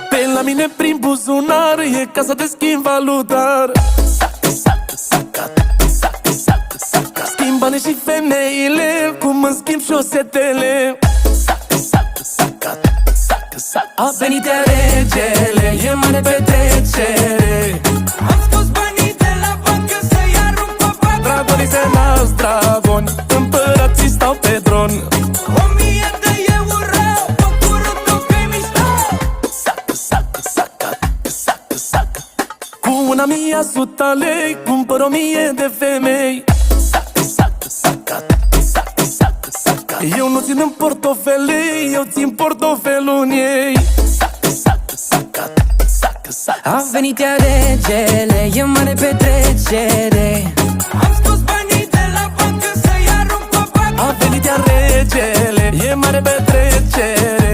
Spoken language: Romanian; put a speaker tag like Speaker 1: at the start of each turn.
Speaker 1: Pe la mine prin buzunar e casa de schimb valutar. Schimb banii și femeile, cum îmi schimb șosetele. A venit iar regele, e mare petrecere.
Speaker 2: Am scos banii de la bancă să-i arunc pe bancă.
Speaker 1: Dragonii se nasc dragoni, împărații stau pe tron.
Speaker 2: 1000 de euro, păcurul tău că-i mișto.
Speaker 1: Cu 1.100 lei cumpăr 1000 de femei. Eu nu țin în portofele, eu țin portofelul în ei.
Speaker 3: A venit iar regele, e mare petrecere.
Speaker 2: Am scos banii de la bancă să-i arunc pe bancă.
Speaker 1: A venit iar regele, e mare petrecere.